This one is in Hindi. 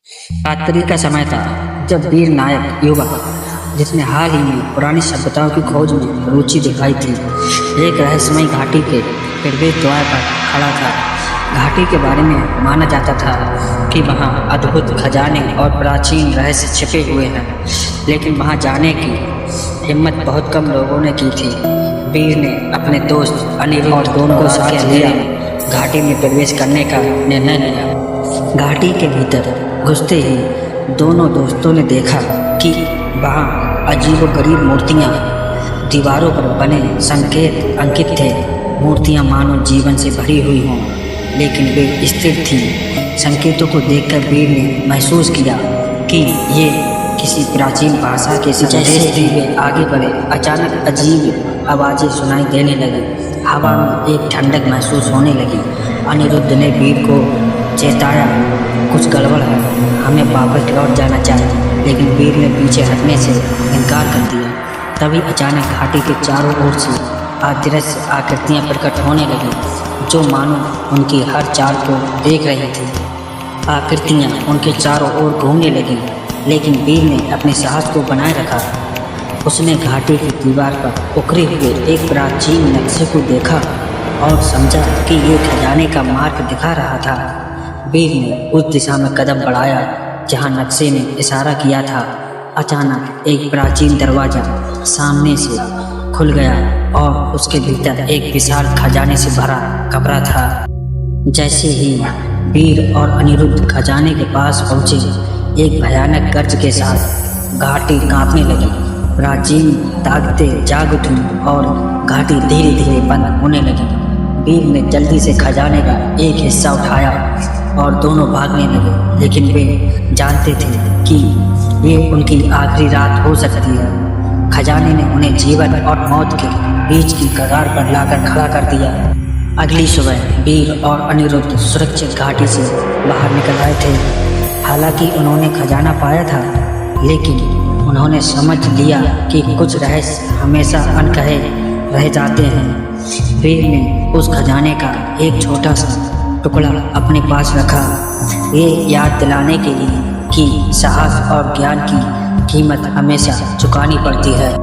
रात्रि का समय था जब वीर नायक युवा जिसने हाल ही में पुरानी सभ्यताओं की खोज में रुचि दिखाई थी, एक रहस्यमय घाटी के प्रवेश द्वार पर खड़ा था। घाटी के बारे में माना जाता था कि वहाँ अद्भुत खजाने और प्राचीन रहस्य छिपे हुए हैं, लेकिन वहाँ जाने की हिम्मत बहुत कम लोगों ने की थी। वीर ने अपने दोस्त अनिरुद्ध और दोनों को साथ लिया घाटी में प्रवेश करने का निर्णय लिया। घाटी के भीतर घुसते ही दोनों दोस्तों ने देखा कि वहाँ अजीबोगरीब मूर्तियाँ दीवारों पर बने संकेत अंकित थे। मूर्तियाँ मानो जीवन से भरी हुई हों, लेकिन वे स्थिर थीं। संकेतों को देखकर वीर ने महसूस किया कि ये किसी प्राचीन भाषा के संदेश थे। वे आगे बढ़े, अचानक अजीब आवाज़ें सुनाई देने लगी। हवा में एक ठंडक महसूस होने लगी। अनिरुद्ध ने वीर को चेताया, कुछ गड़बड़ है, हमें वापस लौट जाना चाहिए, लेकिन वीर ने पीछे हटने से इनकार कर दिया। तभी अचानक घाटी के चारों ओर से अदृश्य आकृतियाँ प्रकट होने लगीं, जो मानो उनकी हर चाल को देख रही थी। आकृतियाँ उनके चारों ओर घूमने लगीं, लेकिन वीर ने अपने साहस को बनाए रखा। उसने घाटी की दीवार पर उकरे हुए एक प्राचीन नक्शे को देखा और समझा कि ये खजाने का मार्ग दिखा रहा था। वीर ने उस दिशा में कदम बढ़ाया जहाँ नक्शे ने इशारा किया था। अचानक एक प्राचीन दरवाज़ा सामने से खुल गया और उसके भीतर एक विशाल खजाने से भरा कमरा था। जैसे ही वीर और अनिरुद्ध खजाने के पास पहुँचे, एक भयानक गर्ज के साथ घाटी कांपने लगी। प्राचीन ताकतें जाग उठी और घाटी धीरे धीरे बंद होने लगी। वीर ने जल्दी से खजाने का एक हिस्सा उठाया और दोनों भागने लगे, लेकिन वे जानते थे कि ये उनकी आखिरी रात हो सकती है। खजाने ने उन्हें जीवन और मौत के बीच की कगार पर लाकर खड़ा कर दिया। अगली सुबह वीर और अनिरुद्ध सुरक्षित घाटी से बाहर निकल आए थे। हालांकि उन्होंने खजाना पाया था, लेकिन उन्होंने समझ लिया कि कुछ रहस्य हमेशा अनकहे रह जाते हैं। वीर ने उस खजाने का एक छोटा सा टुकड़ा अपने पास रखा, ये याद दिलाने के लिए कि साहस और ज्ञान की कीमत हमेशा चुकानी पड़ती है।